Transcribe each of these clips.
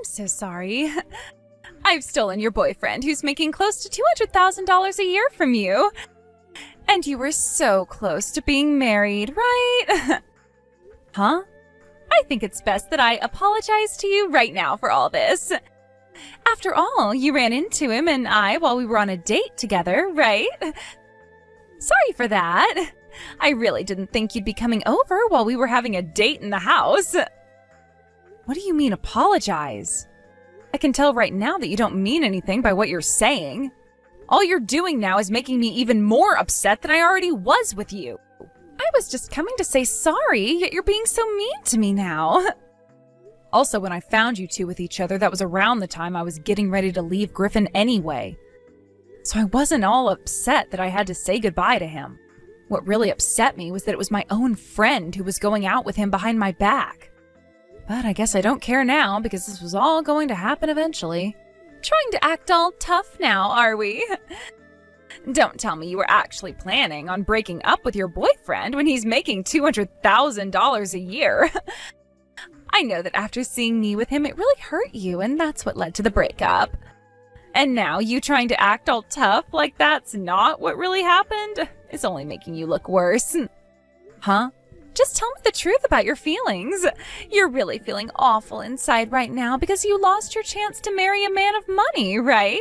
I'm so sorry. I've stolen your boyfriend who's making close to $200,000 a year from you. And you were so close to being married, right? Huh? I think it's best that I apologize to you right now for all this. After all, you ran into him and I while we were on a date together, right? Sorry for that. I really didn't think you'd be coming over while we were having a date in the house. What do you mean, apologize? I can tell right now that you don't mean anything by what you're saying. All you're doing now is making me even more upset than I already was with you. I was just coming to say sorry, yet you're being so mean to me now. Also, when I found you two with each other, that was around the time I was getting ready to leave Griffin anyway. So I wasn't all upset that I had to say goodbye to him. What really upset me was that it was my own friend who was going out with him behind my back. But I guess I don't care now because this was all going to happen eventually. Trying to act all tough now, are we? Don't tell me you were actually planning on breaking up with your boyfriend when he's making $200,000 a year. I know that after seeing me with him, it really hurt you, and that's what led to the breakup. And now you trying to act all tough like that's not what really happened is only making you look worse. Huh? Just tell me the truth about your feelings. You're really feeling awful inside right now because you lost your chance to marry a man of money, right?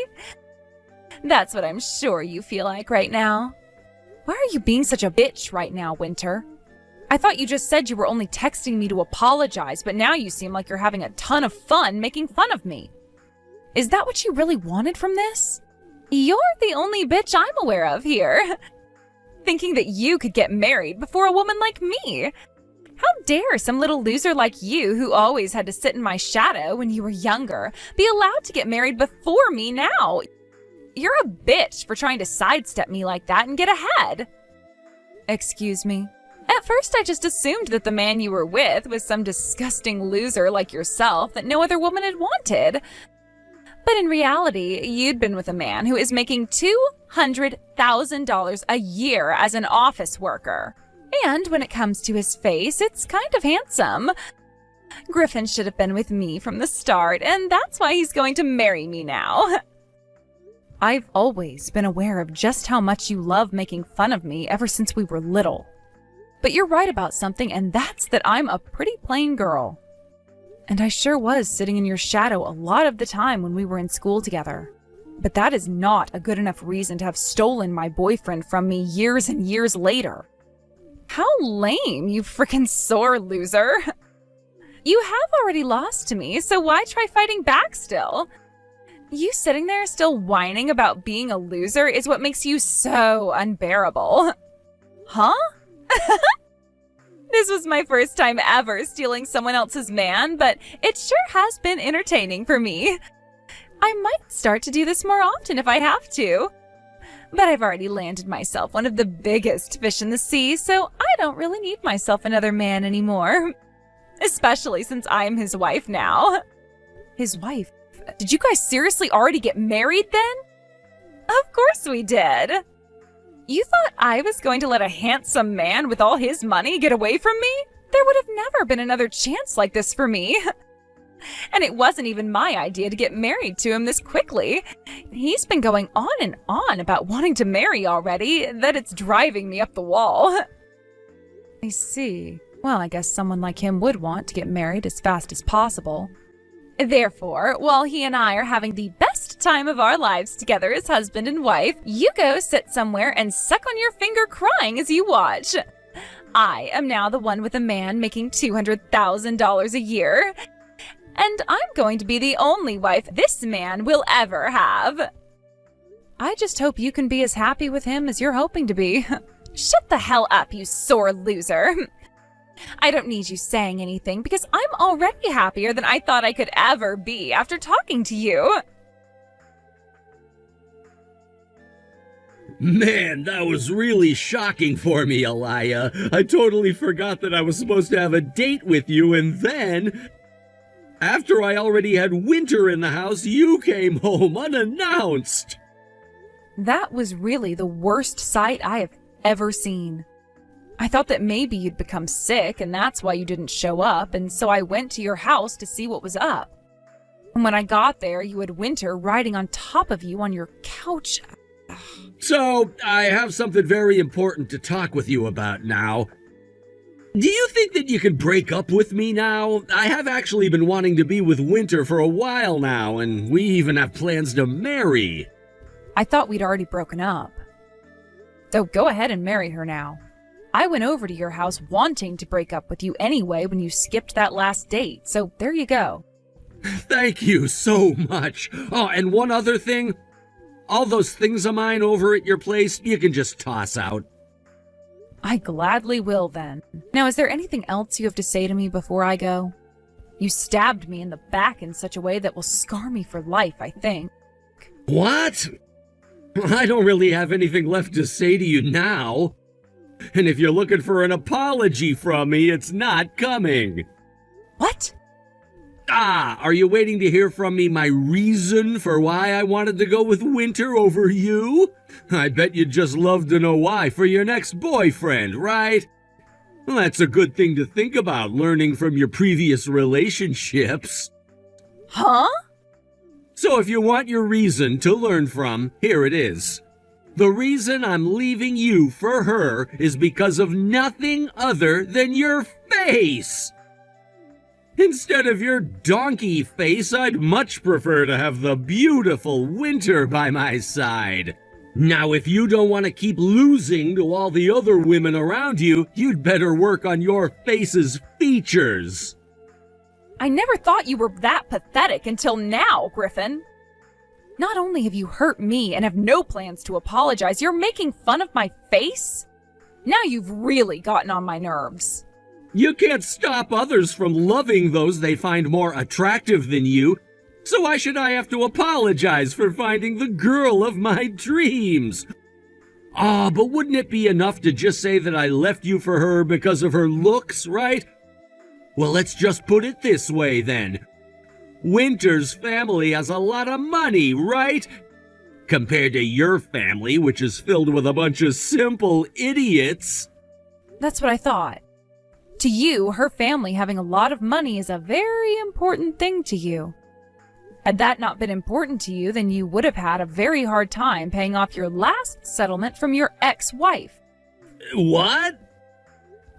That's what I'm sure you feel like right now. Why are you being such a bitch right now, Winter? I thought you just said you were only texting me to apologize, but now you seem like you're having a ton of fun making fun of me. Is that what you really wanted from this? You're the only bitch I'm aware of here. Thinking that you could get married before a woman like me. How dare some little loser like you, who always had to sit in my shadow when you were younger, be allowed to get married before me now? You're a bitch for trying to sidestep me like that and get ahead. Excuse me. At first, I just assumed that the man you were with was some disgusting loser like yourself that no other woman had wanted. But in reality, you'd been with a man who is making $200,000 a year as an office worker. And when it comes to his face, it's kind of handsome. Griffin should have been with me from the start, and that's why he's going to marry me now. I've always been aware of just how much you love making fun of me ever since we were little. But you're right about something, and that's that I'm a pretty plain girl. And I sure was sitting in your shadow a lot of the time when we were in school together. But that is not a good enough reason to have stolen my boyfriend from me years and years later. How lame, you frickin' sore loser. You have already lost to me, so why try fighting back still? You sitting there still whining about being a loser is what makes you so unbearable. Huh? This was my first time ever stealing someone else's man, but it sure has been entertaining for me. I might start to do this more often if I have to. But I've already landed myself one of the biggest fish in the sea, so I don't really need myself another man anymore. Especially since I'm his wife now. His wife? Did you guys seriously already get married then? Of course we did. You thought I was going to let a handsome man with all his money get away from me? There would have never been another chance like this for me. And it wasn't even my idea to get married to him this quickly. He's been going on and on about wanting to marry already, that it's driving me up the wall. I see. Well, I guess someone like him would want to get married as fast as possible. Therefore, while he and I are having the best time of our lives together as husband and wife, you go sit somewhere and suck on your finger crying as you watch. I am now the one with a man making $200,000 a year, and I'm going to be the only wife this man will ever have. I just hope you can be as happy with him as you're hoping to be. Shut the hell up, you sore loser. I don't need you saying anything because I'm already happier than I thought I could ever be after talking to you. Man, that was really shocking for me, Elia. I totally forgot that I was supposed to have a date with you, and then, after I already had Winter in the house, you came home unannounced. That was really the worst sight I have ever seen. I thought that maybe you'd become sick and that's why you didn't show up, and so I went to your house to see what was up. And when I got there, you had Winter riding on top of you on your couch. So, I have something very important to talk with you about now. Do you think that you could break up with me now? I have actually been wanting to be with Winter for a while now, and we even have plans to marry. I thought we'd already broken up. So go ahead and marry her now. I went over to your house wanting to break up with you anyway when you skipped that last date, so there you go. Thank you so much. Oh, and one other thing. All those things of mine over at your place, you can just toss out. I gladly will then. Now, is there anything else you have to say to me before I go? You stabbed me in the back in such a way that will scar me for life, I think. What? I don't really have anything left to say to you now. And if you're looking for an apology from me, it's not coming. What? Are you waiting to hear from me my reason for why I wanted to go with Winter over you? I bet you'd just love to know why for your next boyfriend, right? Well, that's a good thing to think about, learning from your previous relationships. Huh? So if you want your reason to learn from, here it is. The reason I'm leaving you for her is because of nothing other than your face. Instead of your donkey face, I'd much prefer to have the beautiful Winter by my side. Now, if you don't want to keep losing to all the other women around you, you'd better work on your face's features. I never thought you were that pathetic until now, Griffin. Not only have you hurt me and have no plans to apologize, you're making fun of my face? Now you've really gotten on my nerves. You can't stop others from loving those they find more attractive than you, so why should I have to apologize for finding the girl of my dreams? But wouldn't it be enough to just say that I left you for her because of her looks, right? Well, let's just put it this way then. Winter's family has a lot of money, right? Compared to your family, which is filled with a bunch of simple idiots. That's what I thought. To you, her family having a lot of money is a very important thing to you. Had that not been important to you, then you would have had a very hard time paying off your last settlement from your ex-wife. What?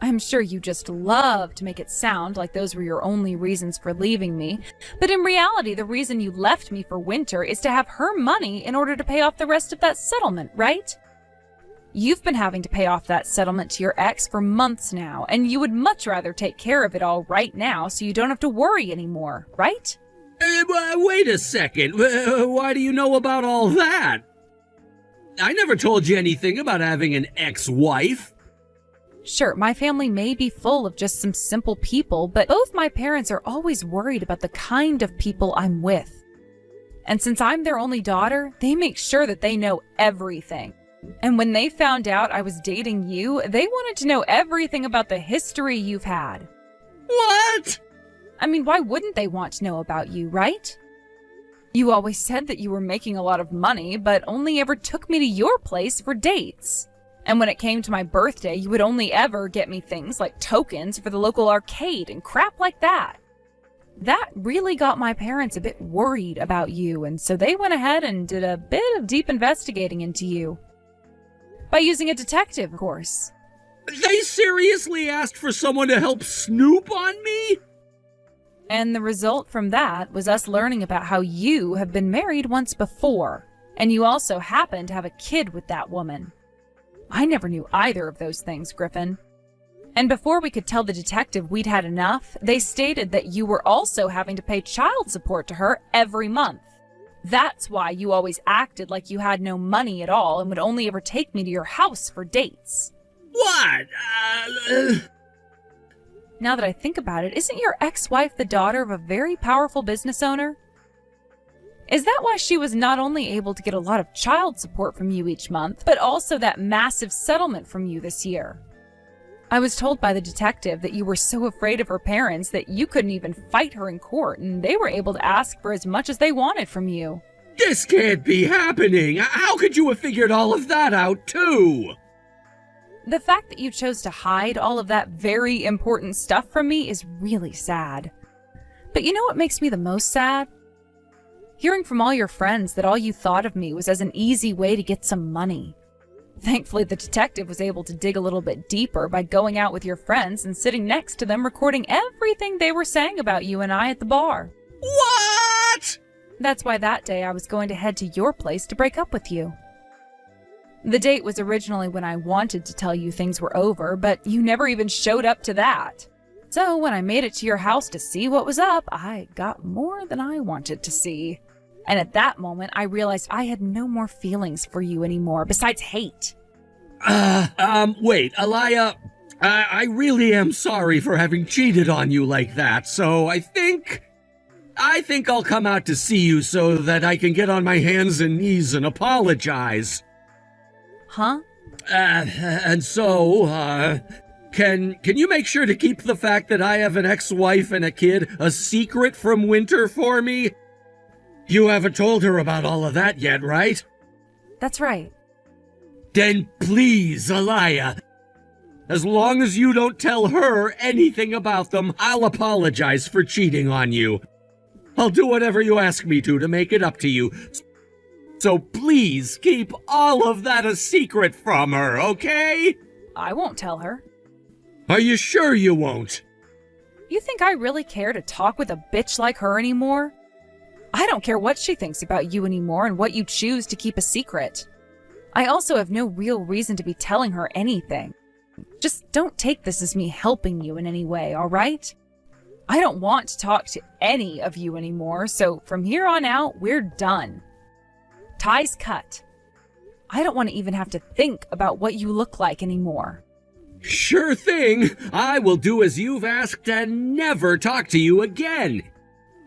I'm sure you just love to make it sound like those were your only reasons for leaving me, but in reality, the reason you left me for Winter is to have her money in order to pay off the rest of that settlement, right? You've been having to pay off that settlement to your ex for months now, and you would much rather take care of it all right now so you don't have to worry anymore, right? Wait a second. Why do you know about all that? I never told you anything about having an ex-wife. Sure, my family may be full of just some simple people, but both my parents are always worried about the kind of people I'm with. And since I'm their only daughter, they make sure that they know everything. And when they found out I was dating you, they wanted to know everything about the history you've had. What? I mean, why wouldn't they want to know about you, right? You always said that you were making a lot of money, but only ever took me to your place for dates. And when it came to my birthday, you would only ever get me things like tokens for the local arcade and crap like that. That really got my parents a bit worried about you, and so they went ahead and did a bit of deep investigating into you. By using a detective, of course. They seriously asked for someone to help snoop on me? And the result from that was us learning about how you have been married once before, and you also happen to have a kid with that woman. I never knew either of those things, Griffin. And before we could tell the detective we'd had enough, they stated that you were also having to pay child support to her every month. That's why you always acted like you had no money at all and would only ever take me to your house for dates. What? Now that I think about it, isn't your ex-wife the daughter of a very powerful business owner? Is that why she was not only able to get a lot of child support from you each month, but also that massive settlement from you this year? I was told by the detective that you were so afraid of her parents that you couldn't even fight her in court, and they were able to ask for as much as they wanted from you. This can't be happening! How could you have figured all of that out, too? The fact that you chose to hide all of that very important stuff from me is really sad. But you know what makes me the most sad? Hearing from all your friends that all you thought of me was as an easy way to get some money. Thankfully, the detective was able to dig a little bit deeper by going out with your friends and sitting next to them recording everything they were saying about you and I at the bar. What? That's why that day I was going to head to your place to break up with you. The date was originally when I wanted to tell you things were over, but you never even showed up to that. So when I made it to your house to see what was up, I got more than I wanted to see. And at that moment, I realized I had no more feelings for you anymore, besides hate. Wait, Alaya, I really am sorry for having cheated on you like that, so I think I'll come out to see you so that I can get on my hands and knees and apologize. Huh? And so, can you make sure to keep the fact that I have an ex-wife and a kid a secret from Winter for me? You haven't told her about all of that yet, right? That's right. Then please, Alaya, as long as you don't tell her anything about them, I'll apologize for cheating on you. I'll do whatever you ask me to make it up to you. So please keep all of that a secret from her, okay? I won't tell her. Are you sure you won't? You think I really care to talk with a bitch like her anymore? I don't care what she thinks about you anymore and what you choose to keep a secret. I also have no real reason to be telling her anything. Just don't take this as me helping you in any way, all right? I don't want to talk to any of you anymore, so from here on out, we're done. Ties cut. I don't want to even have to think about what you look like anymore. Sure thing. I will do as you've asked and never talk to you again.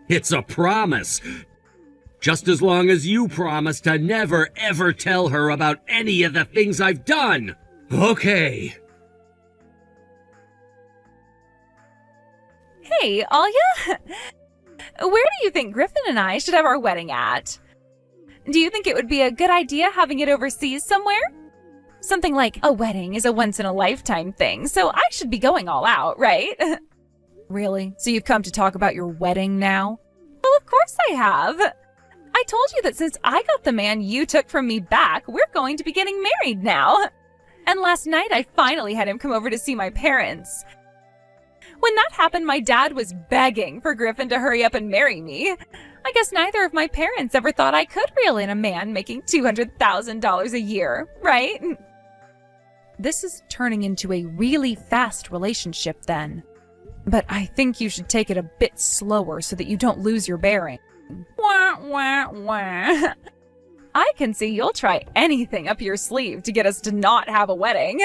It's a promise. Just as long as you promise to never ever tell her about any of the things I've done. Okay. Hey, Alia. Where do you think Griffin and I should have our wedding at? Do you think it would be a good idea having it overseas somewhere? Something like a wedding is a once-in-a-lifetime thing, so I should be going all out, right? Really? So you've come to talk about your wedding now? Well, of course I have. I told you that since I got the man you took from me back, we're going to be getting married now. And last night I finally had him come over to see my parents. When that happened, my dad was begging for Griffin to hurry up and marry me. I guess neither of my parents ever thought I could reel in a man making $200,000 a year, right? This is turning into a really fast relationship then. But I think you should take it a bit slower so that you don't lose your bearing. Wah, wah, wah. I can see you'll try anything up your sleeve to get us to not have a wedding.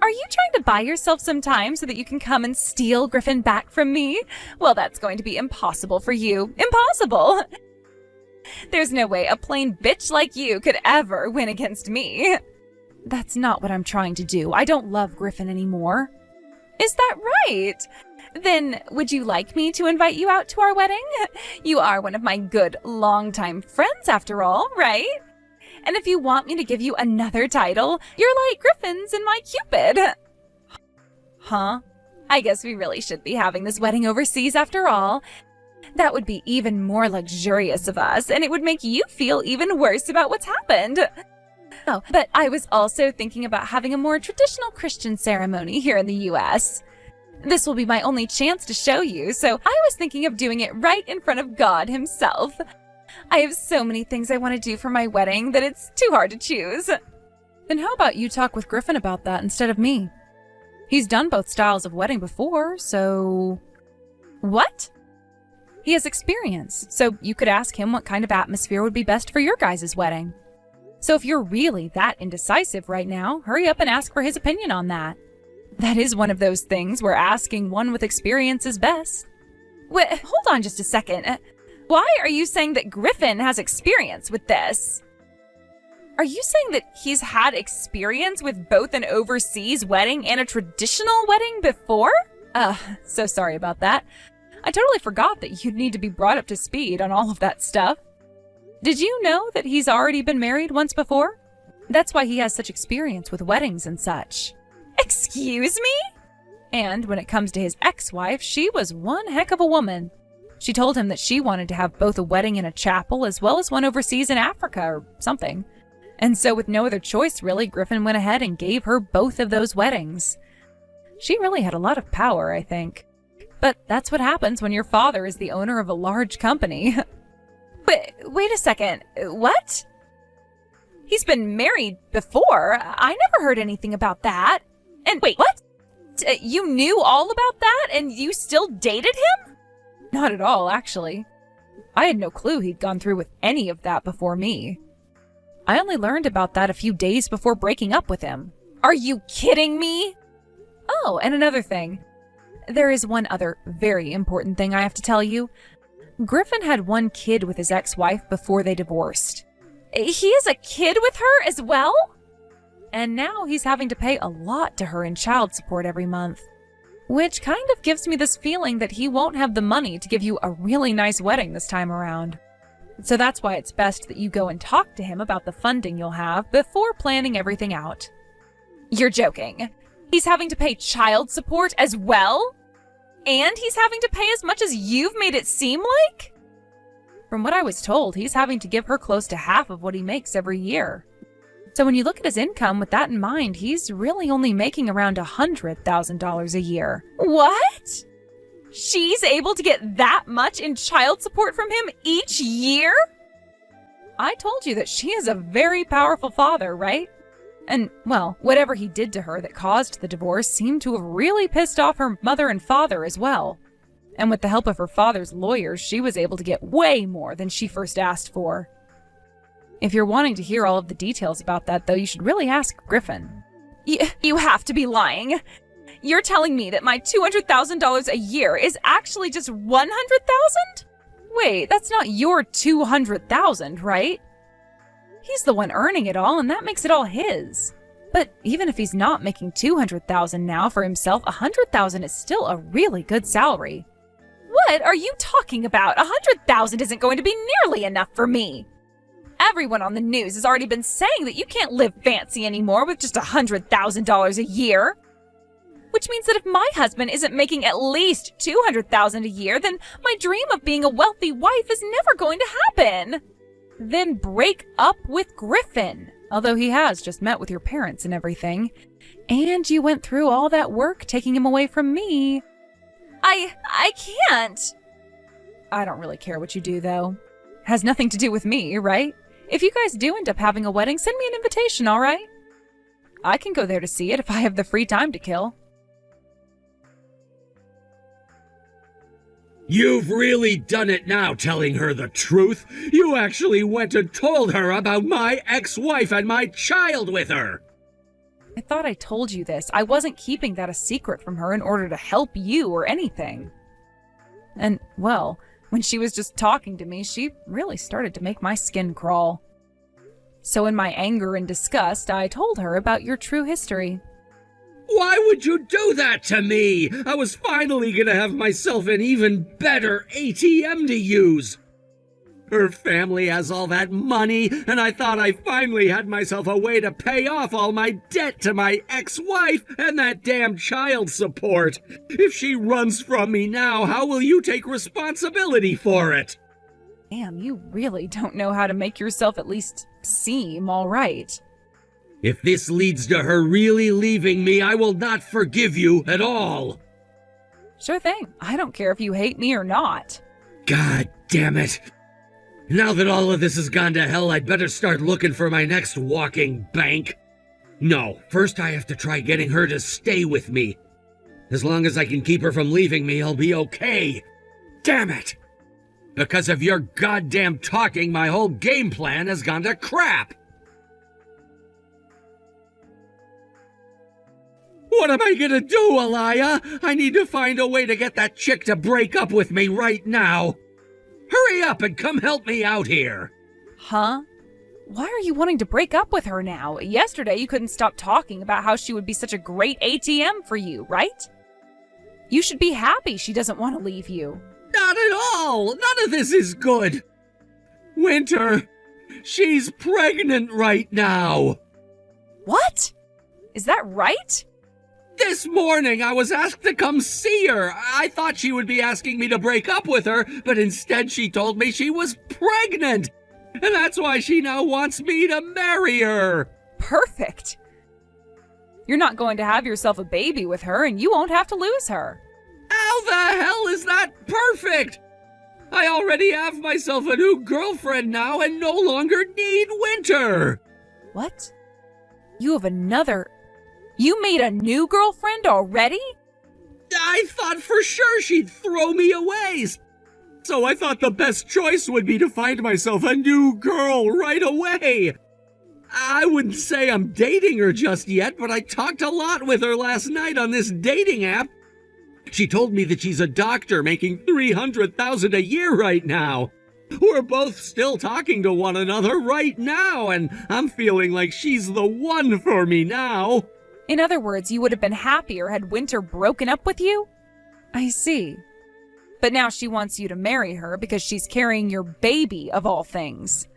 Are you trying to buy yourself some time so that you can come and steal Griffin back from me? Well, that's going to be impossible for you. Impossible! There's no way a plain bitch like you could ever win against me. That's not what I'm trying to do. I don't love Griffin anymore. Is that right? Then would you like me to invite you out to our wedding? You are one of my good longtime friends after all, right? And if you want me to give you another title, you're like Griffin's and my Cupid. Huh? I guess we really should be having this wedding overseas after all. That would be even more luxurious of us, and it would make you feel even worse about what's happened. Oh, but I was also thinking about having a more traditional Christian ceremony here in the U.S. This will be my only chance to show you, so I was thinking of doing it right in front of God himself. I have so many things I want to do for my wedding that it's too hard to choose. Then how about you talk with Griffin about that instead of me? He's done both styles of wedding before, so... What? He has experience, so you could ask him what kind of atmosphere would be best for your guys' wedding. So if you're really that indecisive right now, hurry up and ask for his opinion on that. That is one of those things where asking one with experience is best. Wait, hold on just a second. Why are you saying that Griffin has experience with this? Are you saying that he's had experience with both an overseas wedding and a traditional wedding before? So sorry about that. I totally forgot that you'd need to be brought up to speed on all of that stuff. Did you know that he's already been married once before? That's why he has such experience with weddings and such. Excuse me? And when it comes to his ex-wife, she was one heck of a woman. She told him that she wanted to have both a wedding in a chapel as well as one overseas in Africa or something. And so with no other choice, really, Griffin went ahead and gave her both of those weddings. She really had a lot of power, I think. But that's what happens when your father is the owner of a large company. Wait a second. What? He's been married before. I never heard anything about that. And wait, what? You knew all about that and you still dated him? Not at all, actually. I had no clue he'd gone through with any of that before me. I only learned about that a few days before breaking up with him. Are you kidding me? Oh, and another thing. There is one other very important thing I have to tell you. Griffin had one kid with his ex-wife before they divorced. He has a kid with her as well? And now he's having to pay a lot to her in child support every month. Which kind of gives me this feeling that he won't have the money to give you a really nice wedding this time around. So that's why it's best that you go and talk to him about the funding you'll have before planning everything out. You're joking. He's having to pay child support as well? And he's having to pay as much as you've made it seem like? From what I was told, he's having to give her close to half of what he makes every year. So when you look at his income with that in mind, he's really only making around $100,000 a year. What? She's able to get that much in child support from him each year? I told you that she is a very powerful father, right? And, well, whatever he did to her that caused the divorce seemed to have really pissed off her mother and father as well. And with the help of her father's lawyers, she was able to get way more than she first asked for. If you're wanting to hear all of the details about that, though, you should really ask Griffin. You have to be lying. You're telling me that my $200,000 a year is actually just $100,000? Wait, that's not your $200,000, right? He's the one earning it all, and that makes it all his. But even if he's not making $200,000 now for himself, $100,000 is still a really good salary. What are you talking about? $100,000 isn't going to be nearly enough for me. Everyone on the news has already been saying that you can't live fancy anymore with just $100,000 a year. Which means that if my husband isn't making at least $200,000 a year, then my dream of being a wealthy wife is never going to happen. Then break up with Griffin, although he has just met with your parents and everything. And you went through all that work taking him away from me. I can't. I don't really care what you do, though. Has nothing to do with me, right? If you guys do end up having a wedding, send me an invitation, all right? I can go there to see it if I have the free time to kill. You've really done it now, telling her the truth. You actually went and told her about my ex-wife and my child with her. I thought I told you this. I wasn't keeping that a secret from her in order to help you or anything. And, well, when she was just talking to me, she really started to make my skin crawl. So in my anger and disgust, I told her about your true history. Why would you do that to me? I was finally gonna have myself an even better ATM to use. Her family has all that money, and I thought I finally had myself a way to pay off all my debt to my ex-wife and that damn child support. If she runs from me now, how will you take responsibility for it? Damn, you really don't know how to make yourself at least seem all right. If this leads to her really leaving me, I will not forgive you at all. Sure thing. I don't care if you hate me or not. God damn it. Now that all of this has gone to hell, I'd better start looking for my next walking bank. No, first I have to try getting her to stay with me. As long as I can keep her from leaving me, I'll be okay. Damn it! Because of your goddamn talking, my whole game plan has gone to crap. What am I gonna do, Alaya? I need to find a way to get that chick to break up with me right now. Hurry up and come help me out here. Huh? Why are you wanting to break up with her now? Yesterday you couldn't stop talking about how she would be such a great ATM for you, right? You should be happy she doesn't want to leave you. Not at all. None of this is good. Winter, she's pregnant right now. What? Is that right? This morning I was asked to come see her. I thought she would be asking me to break up with her, but instead she told me she was pregnant. And that's why she now wants me to marry her. Perfect. You're not going to have yourself a baby with her, and you won't have to lose her. How the hell is that perfect? I already have myself a new girlfriend now and no longer need Winter. What? You have another... You made a new girlfriend already? I thought for sure she'd throw me away. So I thought the best choice would be to find myself a new girl right away. I wouldn't say I'm dating her just yet, but I talked a lot with her last night on this dating app. She told me that she's a doctor making $300,000 a year right now. We're both still talking to one another right now, and I'm feeling like she's the one for me now. In other words, you would have been happier had Winter broken up with you? I see. But now she wants you to marry her because she's carrying your baby, of all things.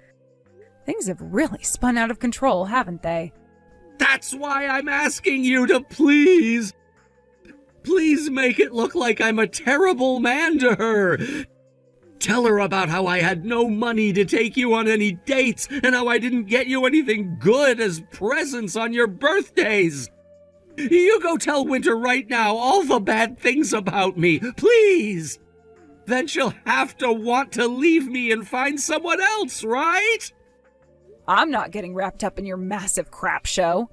Things have really spun out of control, haven't they? That's why I'm asking you to please make it look like I'm a terrible man to her. Tell her about how I had no money to take you on any dates and how I didn't get you anything good as presents on your birthdays. You go tell Winter right now all the bad things about me, please. Then she'll have to want to leave me and find someone else, right? I'm not getting wrapped up in your massive crap show.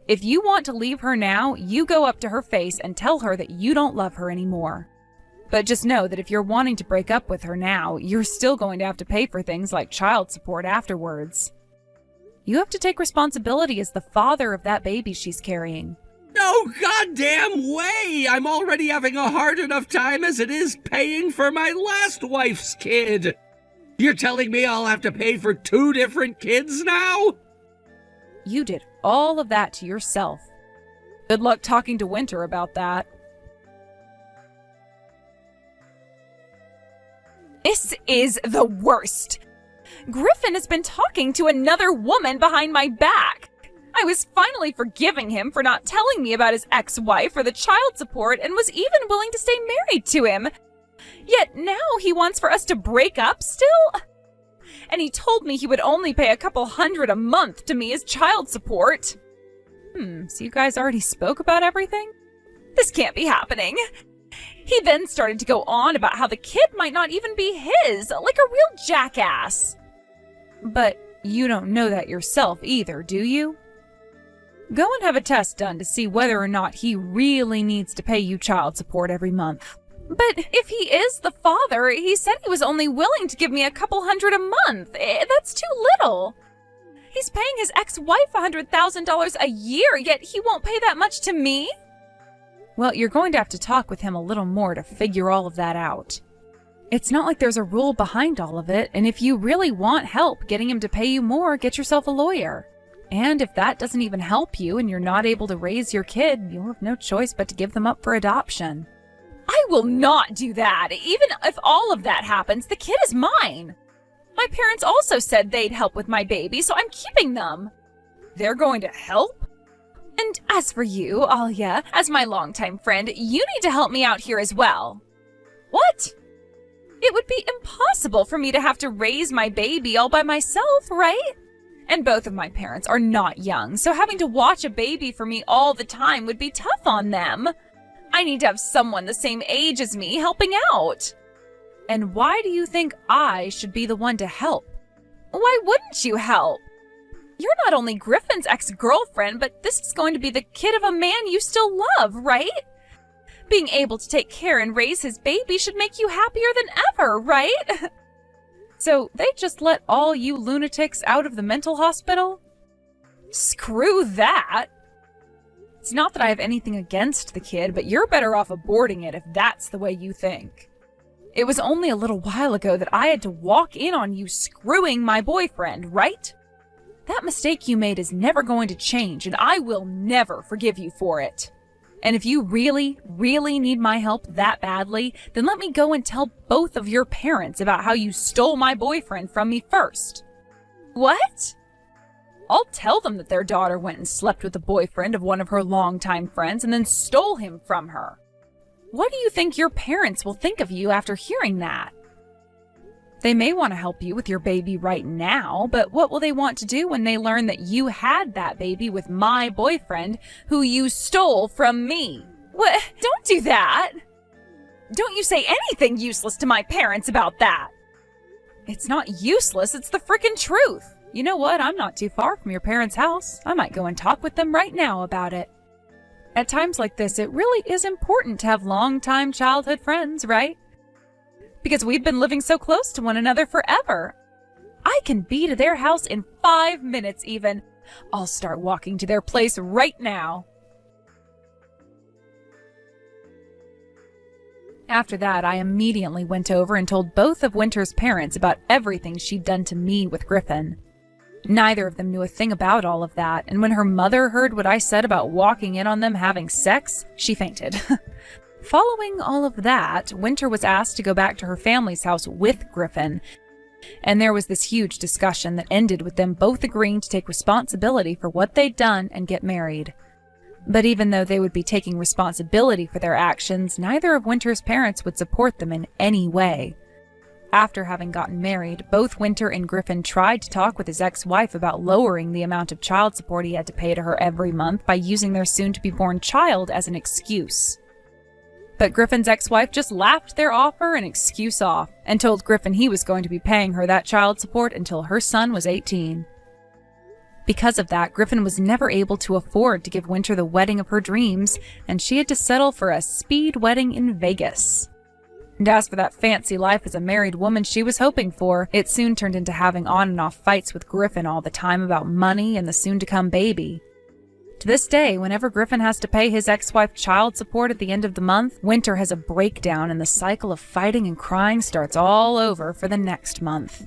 If you want to leave her now, you go up to her face and tell her that you don't love her anymore. But just know that if you're wanting to break up with her now, you're still going to have to pay for things like child support afterwards. You have to take responsibility as the father of that baby she's carrying. No goddamn way! I'm already having a hard enough time as it is paying for my last wife's kid. You're telling me I'll have to pay for 2 different kids now? You did all of that to yourself. Good luck talking to Winter about that. This is the worst. Griffin has been talking to another woman behind my back. I was finally forgiving him for not telling me about his ex-wife or the child support and was even willing to stay married to him. Yet now he wants for us to break up still? And he told me he would only pay a couple $100 a month to me as child support. So you guys already spoke about everything? This can't be happening. He then started to go on about how the kid might not even be his, like a real jackass. But you don't know that yourself either, do you? Go and have a test done to see whether or not he really needs to pay you child support every month. But if he is the father, he said he was only willing to give me a couple $100 a month. That's too little. He's paying his ex-wife $100,000 a year, yet he won't pay that much to me? Well, you're going to have to talk with him a little more to figure all of that out. It's not like there's a rule behind all of it, and if you really want help getting him to pay you more, get yourself a lawyer. And if that doesn't even help you and you're not able to raise your kid, you'll have no choice but to give them up for adoption. I will not do that. Even if all of that happens, the kid is mine. My parents also said they'd help with my baby, so I'm keeping them. They're going to help? And as for you, Alia, as my longtime friend, you need to help me out here as well. What? It would be impossible for me to have to raise my baby all by myself, right? And both of my parents are not young, so having to watch a baby for me all the time would be tough on them. I need to have someone the same age as me helping out. And why do you think I should be the one to help? Why wouldn't you help? You're not only Griffin's ex-girlfriend, but this is going to be the kid of a man you still love, right? Being able to take care and raise his baby should make you happier than ever, right? So they just let all you lunatics out of the mental hospital? Screw that! It's not that I have anything against the kid, but you're better off aborting it if that's the way you think. It was only a little while ago that I had to walk in on you screwing my boyfriend, right? That mistake you made is never going to change, and I will never forgive you for it. And if you really, really need my help that badly, then let me go and tell both of your parents about how you stole my boyfriend from me first. What? I'll tell them that their daughter went and slept with the boyfriend of one of her longtime friends and then stole him from her. What do you think your parents will think of you after hearing that? They may want to help you with your baby right now, but what will they want to do when they learn that you had that baby with my boyfriend who you stole from me? What? Don't do that! Don't you say anything useless to my parents about that! It's not useless, it's the frickin' truth! You know what? I'm not too far from your parents' house. I might go and talk with them right now about it. At times like this, it really is important to have long-time childhood friends, right? Because we've been living so close to one another forever. I can be to their house in 5 minutes even. I'll start walking to their place right now. After that, I immediately went over and told both of Winter's parents about everything she'd done to me with Griffin. Neither of them knew a thing about all of that, and when her mother heard what I said about walking in on them having sex, she fainted. Following all of that, Winter was asked to go back to her family's house with Griffin, and there was this huge discussion that ended with them both agreeing to take responsibility for what they'd done and get married. But even though they would be taking responsibility for their actions, neither of Winter's parents would support them in any way. After having gotten married, both Winter and Griffin tried to talk with his ex-wife about lowering the amount of child support he had to pay to her every month by using their soon-to-be-born child as an excuse. But Griffin's ex-wife just laughed their offer and excuse off, and told Griffin he was going to be paying her that child support until her son was 18. Because of that, Griffin was never able to afford to give Winter the wedding of her dreams, and she had to settle for a speed wedding in Vegas. And as for that fancy life as a married woman she was hoping for, it soon turned into having on and off fights with Griffin all the time about money and the soon-to-come baby. To this day, whenever Griffin has to pay his ex-wife child support at the end of the month, Winter has a breakdown and the cycle of fighting and crying starts all over for the next month.